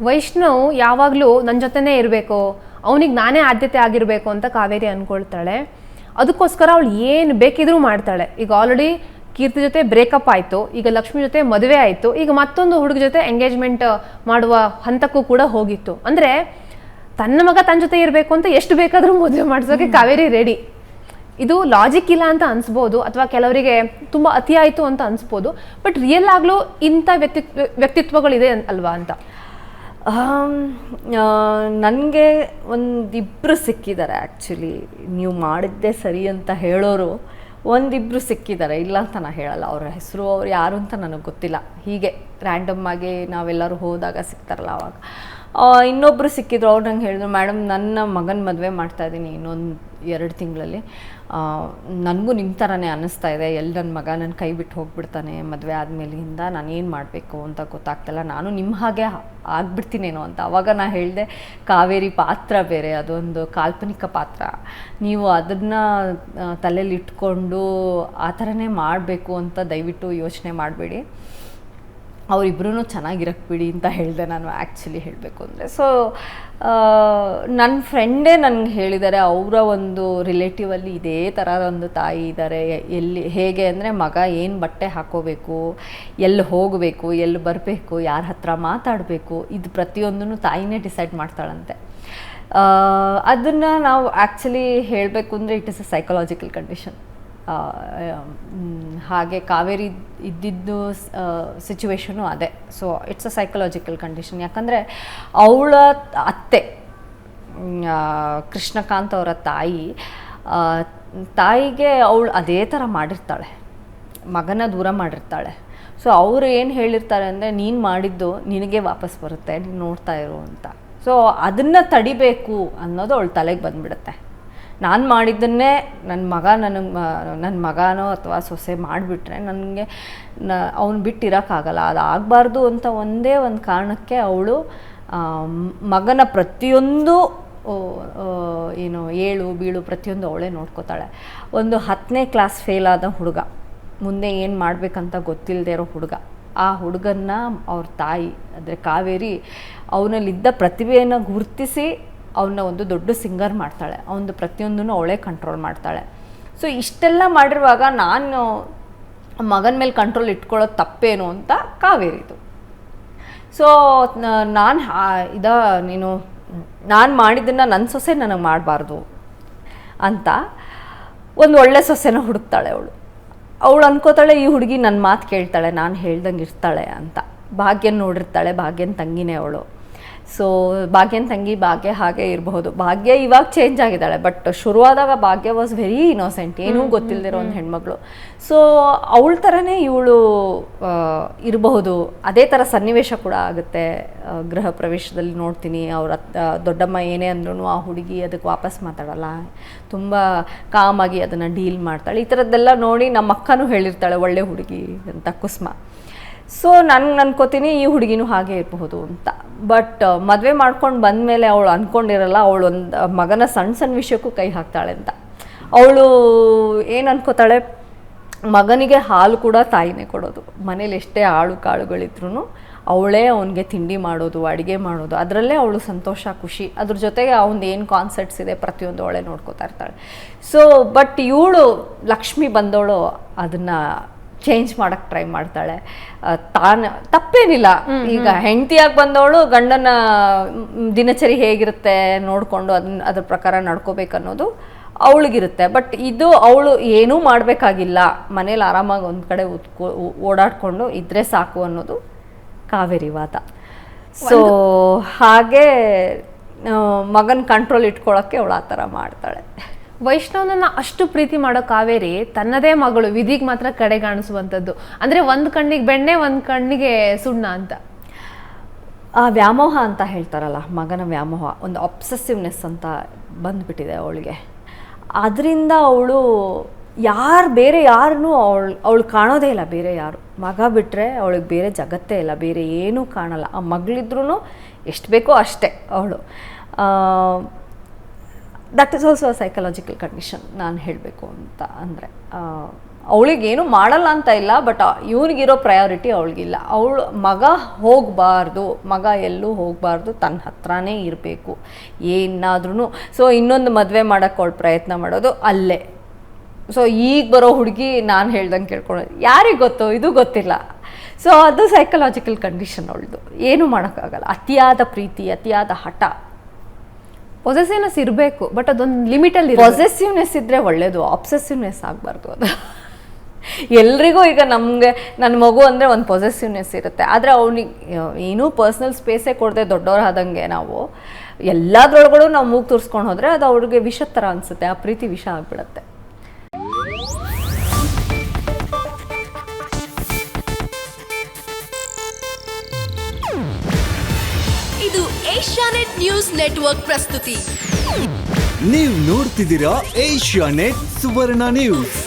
ವೈಷ್ಣವ್ ಯಾವಾಗಲೂ ನನ್ನ ಜೊತೆನೇ ಇರಬೇಕು, ಅವನಿಗೆ ನಾನೇ ಆದ್ಯತೆ ಆಗಿರಬೇಕು ಅಂತ ಕಾವೇರಿ ಅಂದ್ಕೊಳ್ತಾಳೆ. ಅದಕ್ಕೋಸ್ಕರ ಅವಳು ಏನು ಬೇಕಿದ್ರೂ ಮಾಡ್ತಾಳೆ. ಈಗ ಆಲ್ರೆಡಿ ಕೀರ್ತಿ ಜೊತೆ ಬ್ರೇಕಪ್ ಆಯಿತು, ಈಗ ಲಕ್ಷ್ಮಿ ಜೊತೆ ಮದುವೆ ಆಯಿತು, ಈಗ ಮತ್ತೊಂದು ಹುಡುಗ ಜೊತೆ ಎಂಗೇಜ್ಮೆಂಟ್ ಮಾಡುವ ಹಂತಕ್ಕೂ ಕೂಡ ಹೋಗಿತ್ತು. ಅಂದರೆ ತನ್ನ ಮಗ ತನ್ನ ಜೊತೆ ಇರಬೇಕು ಅಂತ ಎಷ್ಟು ಬೇಕಾದರೂ ಮದುವೆ ಮಾಡಿಸೋಕೆ ಕಾವೇರಿ ರೆಡಿ. ಇದು ಲಾಜಿಕ್ ಇಲ್ಲ ಅಂತ ಅನ್ಸ್ಬೋದು, ಅಥವಾ ಕೆಲವರಿಗೆ ತುಂಬ ಅತಿ ಆಯಿತು ಅಂತ ಅನ್ಸ್ಬೋದು. ಬಟ್ ರಿಯಲ್ ಆಗಲೂ ಇಂಥ ವ್ಯಕ್ತಿತ್ವಗಳಿದೆ ಅಲ್ವಾ ಅಂತ. ನನಗೆ ಒಂದಿಬ್ಬರು ಸಿಕ್ಕಿದ್ದಾರೆ. ಆ್ಯಕ್ಚುಲಿ ನೀವು ಮಾಡಿದ್ದೇ ಸರಿ ಅಂತ ಹೇಳೋರು ಒಂದಿಬ್ಬರು ಸಿಕ್ಕಿದ್ದಾರೆ, ಇಲ್ಲ ಅಂತ ನಾನು ಹೇಳಲ್ಲ. ಅವರ ಹೆಸರು ಅವ್ರು ಯಾರು ಅಂತ ನನಗೆ ಗೊತ್ತಿಲ್ಲ. ಹೀಗೆ ರ್ಯಾಂಡಮ್ ಆಗಿ ನಾವೆಲ್ಲರೂ ಹೋದಾಗ ಸಿಗ್ತಾರಲ್ಲ ಅವಾಗ. ಇನ್ನೊಬ್ಬರು ಸಿಕ್ಕಿದ್ರು. ಅವ್ರು ನಂಗೆ ಹೇಳಿದ್ರು, ಮೇಡಮ್ ನನ್ನ ಮಗನ ಮದುವೆ ಮಾಡ್ತಾಯಿದ್ದೀನಿ ಇನ್ನೊಂದು 2 ತಿಂಗಳಲ್ಲಿ, ನನಗೂ ನಿಮ್ಮ ಥರನೇ ಅನ್ನಿಸ್ತಾ ಇದೆ. ನನ್ನ ಮಗ ನನ್ನ ಕೈ ಬಿಟ್ಟು ಹೋಗ್ಬಿಡ್ತಾನೆ ಮದುವೆ ಆದಮೇಲಿಂದ, ನಾನು ಏನು ಮಾಡಬೇಕು ಅಂತ ಗೊತ್ತಾಗ್ತಿಲ್ಲ, ನಾನು ನಿಮ್ಮ ಹಾಗೆ ಆಗ್ಬಿಡ್ತೀನೇನೋ ಅಂತ. ಆವಾಗ ನಾನು ಹೇಳಿದೆ, ಕಾವೇರಿ ಪಾತ್ರ ಬೇರೆ, ಅದೊಂದು ಕಾಲ್ಪನಿಕ ಪಾತ್ರ, ನೀವು ಅದನ್ನು ತಲೆಯಲ್ಲಿ ಇಟ್ಕೊಂಡು ಆ ಥರನೇ ಮಾಡಬೇಕು ಅಂತ ದಯವಿಟ್ಟು ಯೋಚನೆ ಮಾಡಬೇಡಿ, ಅವರಿಬ್ಬರೂ ಚೆನ್ನಾಗಿರಕ್ಕೆ ಬಿಡಿ ಅಂತ ಹೇಳಿದೆ ನಾನು ಆ್ಯಕ್ಚುಲಿ ಹೇಳಬೇಕು ಅಂದರೆ. ಸೊ ನನ್ನ ಫ್ರೆಂಡೇ ನನಗೆ ಹೇಳಿದ್ದಾರೆ, ಅವರ ಒಂದು ರಿಲೇಟಿವಲ್ಲಿ ಇದೇ ಥರ ಒಂದು ತಾಯಿ ಇದ್ದಾರೆ. ಹೇಗೆ ಅಂದರೆ ಮಗ ಏನು ಬಟ್ಟೆ ಹಾಕೋಬೇಕು, ಎಲ್ಲಿ ಹೋಗಬೇಕು, ಎಲ್ಲಿ ಬರಬೇಕು, ಯಾರ ಹತ್ರ ಮಾತಾಡಬೇಕು, ಇದು ಪ್ರತಿಯೊಂದನ್ನು ತಾಯಿನೇ ಡಿಸೈಡ್ ಮಾಡ್ತಾಳಂತೆ. ಅದನ್ನು ನಾವು ಆ್ಯಕ್ಚುಲಿ ಹೇಳಬೇಕು ಅಂದರೆ it is a psychological condition. ಹಾಗೆ ಕಾವೇರಿ ಇದ್ದಿದ್ದು ಸಿಚುವೇಶನು ಅದೇ. So it's a psychological condition. ಯಾಕಂದರೆ ಅವಳ ಅತ್ತೆ ಕೃಷ್ಣಕಾಂತ್ ಅವರ ತಾಯಿಗೆ ಅವಳು ಅದೇ ಥರ ಮಾಡಿರ್ತಾಳೆ, ಮಗನ ದೂರ ಮಾಡಿರ್ತಾಳೆ. ಸೊ ಅವರು ಏನು ಹೇಳಿರ್ತಾರೆ ಅಂದರೆ, ನೀನು ಮಾಡಿದ್ದು ನಿನಗೆ ವಾಪಸ್ ಬರುತ್ತೆ, ನೀನು ನೋಡ್ತಾ ಇರು ಅಂತ. ಸೊ ಅದನ್ನು ತಡಿಬೇಕು ಅನ್ನೋದು ಅವಳ ತಲೆಗೆ ಬಂದುಬಿಡುತ್ತೆ. ನಾನು ಮಾಡಿದ್ದನ್ನೇ ನನ್ನ ಮಗನೋ ಅಥವಾ ಸೊಸೆ ಮಾಡಿಬಿಟ್ರೆ ನನಗೆ ಅವನು ಬಿಟ್ಟಿರೋಕ್ಕಾಗಲ್ಲ, ಅದು ಆಗಬಾರ್ದು ಅಂತ ಒಂದೇ ಒಂದು ಕಾರಣಕ್ಕೆ ಅವಳು ಮಗನ ಪ್ರತಿಯೊಂದು ಏಳು ಬೀಳು ಪ್ರತಿಯೊಂದು ಅವಳೇ ನೋಡ್ಕೋತಾಳೆ. ಒಂದು 10ನೇ ಕ್ಲಾಸ್ ಫೇಲ್ ಆದ ಹುಡುಗ, ಮುಂದೆ ಏನು ಮಾಡಬೇಕಂತ ಗೊತ್ತಿಲ್ಲದೆ ಇರೋ ಹುಡುಗ, ಆ ಹುಡುಗನ್ನ ಅವ್ರ ತಾಯಿ ಅಂದರೆ ಕಾವೇರಿ ಅವನಲ್ಲಿದ್ದ ಪ್ರತಿಭೆಯನ್ನು ಗುರುತಿಸಿ ಅವನ್ನ ಒಂದು ದೊಡ್ಡ ಸಿಂಗರ್ ಮಾಡ್ತಾಳೆ. ಅವನದು ಪ್ರತಿಯೊಂದನ್ನು ಅವಳೇ ಕಂಟ್ರೋಲ್ ಮಾಡ್ತಾಳೆ. ಸೊ ಇಷ್ಟೆಲ್ಲ ಮಾಡಿರುವಾಗ ನಾನು ಮಗನ ಮೇಲೆ ಕಂಟ್ರೋಲ್ ಇಟ್ಕೊಳ್ಳೋದು ತಪ್ಪೇನು ಅಂತ ಕಾವೇರಿದು. ಸೊ ನಾನು ಮಾಡಿದ್ದನ್ನು ನನ್ನ ಸೊಸೆ ನನಗೆ ಮಾಡಬಾರ್ದು ಅಂತ ಒಂದು ಒಳ್ಳೆ ಸೊಸೆನ ಹುಡುಕ್ತಾಳೆ ಅವಳು ಅನ್ಕೋತಾಳೆ, ಈ ಹುಡುಗಿ ನನ್ನ ಮಾತು ಕೇಳ್ತಾಳೆ, ನಾನು ಹೇಳ್ದಂಗೆ ಇರ್ತಾಳೆ ಅಂತ. ಭಾಗ್ಯನ ನೋಡಿರ್ತಾಳೆ, ಭಾಗ್ಯನ ತಂಗಿನೇ ಅವಳು. ಸೊ ಭಾಗ್ಯನ ತಂಗಿ ಭಾಗ್ಯ ಹಾಗೆ ಇರಬಹುದು. ಭಾಗ್ಯ ಇವಾಗ ಚೇಂಜ್ ಆಗಿದ್ದಾಳೆ, but ಶುರುವಾದಾಗ Bhagya was very innocent, ಏನೂ ಗೊತ್ತಿಲ್ಲದಿರೋ ಒಂದು ಹೆಣ್ಮಗಳು. ಸೊ ಅವಳ ಥರನೇ ಇವಳು ಇರಬಹುದು. ಅದೇ ಥರ ಸನ್ನಿವೇಶ ಕೂಡ ಆಗುತ್ತೆ. ಗೃಹ ಪ್ರವೇಶದಲ್ಲಿ ನೋಡ್ತೀನಿ, ಅವ್ರ ದೊಡ್ಡಮ್ಮ ಏನೇ ಅಂದ್ರೂ ಆ ಹುಡುಗಿ ಅದಕ್ಕೆ ವಾಪಸ್ ಮಾತಾಡಲ್ಲ, ತುಂಬ ಕಾಮಾಗಿ ಅದನ್ನು ಡೀಲ್ ಮಾಡ್ತಾಳೆ. ಈ ಥರದ್ದೆಲ್ಲ ನೋಡಿ ನಮ್ಮ ಅಕ್ಕನೂ ಹೇಳಿರ್ತಾಳೆ ಒಳ್ಳೆ ಹುಡುಗಿ ಅಂತ, ಕುಸುಮ. ಸೊ ನಾನು ಅನ್ಕೋತೀನಿ ಈ ಹುಡುಗಿನೂ ಹಾಗೆ ಇರಬಹುದು ಅಂತ. ಬಟ್ ಮದುವೆ ಮಾಡ್ಕೊಂಡು ಬಂದಮೇಲೆ ಅವಳು ಅಂದ್ಕೊಂಡಿರಲ್ಲ, ಅವಳು ಒಂದು ಮಗನ ಸಣ್ಣ ವಿಷಯಕ್ಕೂ ಕೈ ಹಾಕ್ತಾಳೆ ಅಂತ. ಅವಳು ಏನು ಅನ್ಕೋತಾಳೆ, ಮಗನಿಗೆ ಹಾಲು ಕೂಡ ತಾಯಿನೇ ಕೊಡೋದು. ಮನೇಲಿ ಎಷ್ಟೇ ಆಳು ಕಾಳುಗಳಿದ್ರೂ ಅವಳೇ ಅವನಿಗೆ ತಿಂಡಿ ಮಾಡೋದು, ಅಡುಗೆ ಮಾಡೋದು, ಅದರಲ್ಲೇ ಅವಳು ಸಂತೋಷ, ಖುಷಿ. ಅದ್ರ ಜೊತೆಗೆ ಅವನದು ಏನು ಕಾನ್ಸೆಪ್ಟ್ಸ್ ಇದೆ ಪ್ರತಿಯೊಂದು ಅವಳೇ ನೋಡ್ಕೋತಾ ಇರ್ತಾಳೆ. ಸೊ ಬಟ್ ಇವಳು ಲಕ್ಷ್ಮಿ ಬಂದವಳು ಅದನ್ನು ಚೇಂಜ್ ಮಾಡೋಕ್ಕೆ ಟ್ರೈ ಮಾಡ್ತಾಳೆ. ತಪ್ಪೇನಿಲ್ಲ. ಈಗ ಹೆಂಡತಿಯಾಗಿ ಬಂದವಳು ಗಂಡನ ದಿನಚರಿ ಹೇಗಿರುತ್ತೆ ನೋಡಿಕೊಂಡು ಅದ್ರ ಪ್ರಕಾರ ನಡ್ಕೋಬೇಕನ್ನೋದು ಅವಳಿಗಿರುತ್ತೆ. ಬಟ್ ಇದು ಅವಳು ಏನೂ ಮಾಡಬೇಕಾಗಿಲ್ಲ, ಮನೇಲಿ ಆರಾಮಾಗಿ ಒಂದು ಕಡೆ ಓಡಾಡಿಕೊಂಡು ಇದ್ದರೆ ಸಾಕು ಅನ್ನೋದು ಕಾವೇರಿ ವಾದ. ಸೊ ಹಾಗೆ ಮಗನ ಕಂಟ್ರೋಲ್ ಇಟ್ಕೊಳ್ಳೋಕ್ಕೆ ಅವಳು ಆ ಥರ ಮಾಡ್ತಾಳೆ. ವೈಷ್ಣವನನ್ನ ಅಷ್ಟು ಪ್ರೀತಿ ಮಾಡೋ ಕಾವೇರಿ ತನ್ನದೇ ಮಗಳು ವಿಧಿಗೆ ಮಾತ್ರ ಕಡೆಗಾಣಿಸುವಂಥದ್ದು. ಅಂದರೆ ಒಂದು ಕಣ್ಣಿಗೆ ಬೆಣ್ಣೆ, ಒಂದು ಕಣ್ಣಿಗೆ ಸುಣ್ಣ ಅಂತ. ಆ ವ್ಯಾಮೋಹ ಅಂತ ಹೇಳ್ತಾರಲ್ಲ, ಮಗನ ವ್ಯಾಮೋಹ, ಒಂದು ಅಬ್ಸೆಸಿವ್ನೆಸ್ ಅಂತ ಬಂದುಬಿಟ್ಟಿದೆ ಅವಳಿಗೆ. ಅದರಿಂದ ಅವಳು ಬೇರೆ ಯಾರನ್ನೂ ಅವಳು ಕಾಣೋದೇ ಇಲ್ಲ. ಬೇರೆ ಯಾರು ಮಗ ಬಿಟ್ಟರೆ ಅವಳಿಗೆ ಬೇರೆ ಜಗತ್ತೇ ಇಲ್ಲ, ಬೇರೆ ಏನೂ ಕಾಣಲ್ಲ. ಆ ಮಗಳಿದ್ರೂ ಎಷ್ಟು ಬೇಕೋ ಅಷ್ಟೇ ಅವಳು. That is also a psychological condition ನಾನು ಹೇಳಬೇಕು ಅಂತ ಅಂದರೆ. ಅವಳಿಗೇನು ಮಾಡಲ್ಲ ಅಂತ ಇಲ್ಲ, ಬಟ್ ಇವನಿಗಿರೋ ಪ್ರಯಾರಿಟಿ ಅವಳಿಗಿಲ್ಲ. ಅವಳು ಮಗ ಹೋಗಬಾರ್ದು, ಮಗ ಎಲ್ಲೂ ಹೋಗಬಾರ್ದು, ತನ್ನ ಹತ್ರನೇ ಇರಬೇಕು ಏನಾದ್ರೂ. ಸೊ ಇನ್ನೊಂದು ಮದುವೆ ಮಾಡೋಕ್ಕೆ ಅವಳು ಪ್ರಯತ್ನ ಮಾಡೋದು ಅಲ್ಲೇ. ಸೊ ಈಗ ಬರೋ ಹುಡುಗಿ ನಾನು ಹೇಳ್ದಂಗೆ ಕೇಳ್ಕೊಳ್ಳೋದು, ಯಾರಿಗೆ ಗೊತ್ತು, ಇದು ಗೊತ್ತಿಲ್ಲ. ಸೊ ಅದು ಸೈಕಲಾಜಿಕಲ್ ಕಂಡೀಷನ್ ಅವಳದು, ಏನೂ ಮಾಡೋಕ್ಕಾಗಲ್ಲ. ಅತಿಯಾದ ಪ್ರೀತಿ, ಅತಿಯಾದ ಹಠ. ಪೊಸೆಸಿವ್ನೆಸ್ ಇರಬೇಕು, ಬಟ್ ಅದೊಂದು ಲಿಮಿಟಲ್ಲಿ. ಪೊಸೆಸಿವ್ನೆಸ್ ಇದ್ದರೆ ಒಳ್ಳೆಯದು, ಆಬ್ಸೆಸಿವ್ನೆಸ್ ಆಗಬಾರ್ದು. ಅದು ಎಲ್ರಿಗೂ ಈಗ ನಮಗೆ ನನ್ನ ಮಗು ಅಂದರೆ ಒಂದು ಪೊಸೆಸಿವ್ನೆಸ್ ಇರುತ್ತೆ. ಆದರೆ ಅವನಿಗೆ ಏನೂ ಪರ್ಸ್ನಲ್ ಸ್ಪೇಸೇ ಕೊಡದೆ ದೊಡ್ಡವರಾದಂಗೆ ನಾವು ಎಲ್ಲದ್ರೊಳಗಡೆ ನಾವು ಮೂಗು ತೋರಿಸ್ಕೊಂಡು ಹೋದರೆ ಅದು ಅವ್ರಿಗೆ ವಿಷದ ಥರ ಅನಿಸುತ್ತೆ, ಆ ಪ್ರೀತಿ ವಿಷ ಆಗಿಬಿಡುತ್ತೆ. ಇದು ಏಷ್ಯಾನೆಟ್ ನ್ಯೂಸ್ ನೆಟ್ವರ್ಕ್ ಪ್ರಸ್ತುತಿ. ನೀವು ನೋಡ್ತಿದ್ದೀರಾ ಏಷ್ಯಾನೆಟ್ ಸುವರ್ಣ ನ್ಯೂಸ್.